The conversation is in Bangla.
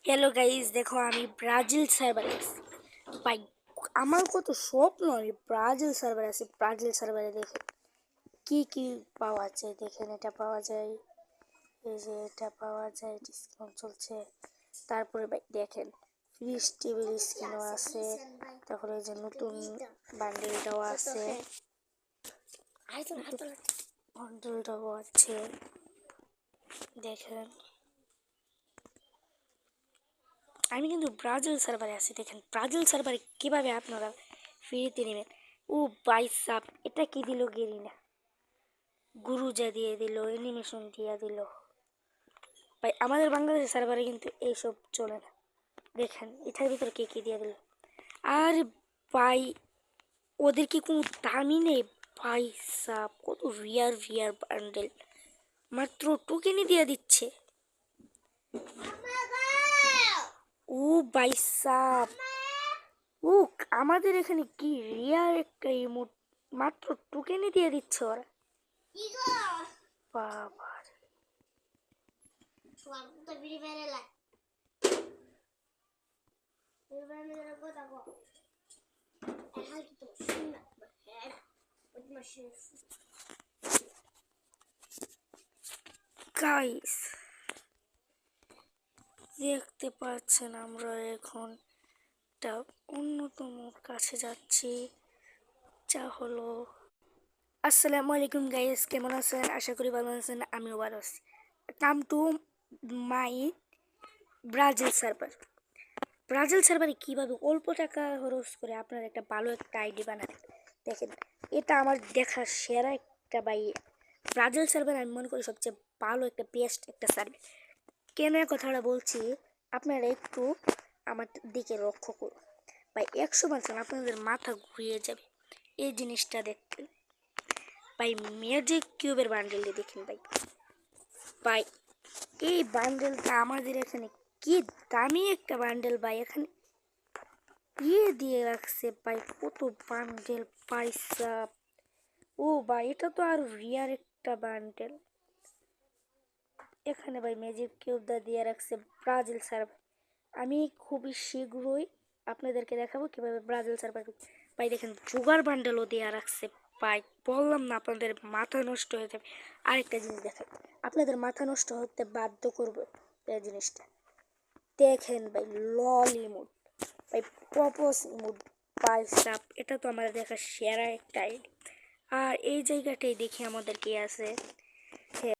হ্যালো গাইস, দেখো আমি ব্রাজিল সার্ভারে আছি ভাই। আমার কত স্বপ্ন আমি ব্রাজিল সার্ভারে আছি। ব্রাজিল সার্ভারে দেখে কি কি পাওয়া যায়, দেখেন এটা পাওয়া যায়, এই যে এটা পাওয়া যায়, ডিসকাউন্ট চলছে। তারপরে ভাই দেখেন ফ্রিজ টেবিল স্ক্রিনও আছে, তারপরে এই যে নতুন বান্ডেলটাও আছে, বান্ডেলটাও আছে দেখেন। আমি কিন্তু ব্রাজিল সার্ভারে আছি, দেখেন ব্রাজিল সার্ভারে কীভাবে আপনারা ফ্রিতে নেবেন। ও বাইসাপ, এটা কি দিল গেরিনা, গুরুজা দিয়ে দিল, অ্যানিমেশন দিয়ে দিল ভাই। আমাদের বাংলাদেশের সার্ভারে কিন্তু এইসব চলে না। দেখেন এটার ভিতরে কে কী দিয়ে দিল। আর ভাই ওদের কি কোনো দামই নেই ভাইসাপ, কত রিয়ার বান্ডেল মাত্র টোকেনই দিয়ে দিচ্ছে। ও বাইসাপ, ও আমাদের এখানে কি রিয়ার একটা ইমোট মাত্র টোকেনই দিয়ে দিচ্ছে ওরা। বাবা গাইস, দেখতে পাচ্ছেন আমরা এখন একটা অন্যতম কাছে যাচ্ছি, যা হলো। আসসালামু আলাইকুম গাইস, কেমন আছেন? আশা করি ভালো আছেন, আমিও ভালো আছি। Come to my Brazil server. Brazil সার্ভারে কীভাবে অল্প টাকা খরচ করে আপনার একটা ভালো একটা আইডি বানাবেন, দেখেন এটা আমার দেখা সেরা একটা বাই। ব্রাজিল সার্ভার আমি মনে করি সবচেয়ে ভালো একটা বেস্ট একটা সার্ভার। কেন এই কথাটা বলছি, আপনারা একটু আমার দিকে লক্ষ্য করুন ভাই, 100% আপনাদের মাথা ঘুরিয়ে যাবে এই জিনিসটা দেখতে ভাই। ম্যাজিক কিউবের বান্ডেলটি দেখেন ভাই। ভাই এই বান্ডেলটা আমাদের এখানে কি দামি একটা বান্ডেল ভাই, এখানে দিয়ে রাখছে ভাই, কত বান্ডেল পয়সা। ও ভাই এটা তো আর রিয়ার একটা বান্ডেল। এখানে ভাই ম্যাজিক কিউবটা দিয়ে রাখছে ব্রাজিল সার্ভার। আমি খুবই শীঘ্রই আপনাদেরকে দেখাবো কিভাবে ব্রাজিল সার্ভার ভাই। দেখেন জুগার বান্ডেলও দিয়ে রাখছে ভাই, বললাম না আপনাদের মাথা নষ্ট হয়ে যাবে। আরেকটা জিনিস দেখাই, আপনাদের মাথা নষ্ট হতে বাধ্য করবে এই জিনিসটা। দেখেন ভাই লল ইমোট ভাই, পপস ইমোট বাইসাপ, এটা তো আমার দেখা সেরা একটা আইডি। আর এই জায়গাটাই দেখি আমাদের কি আছে।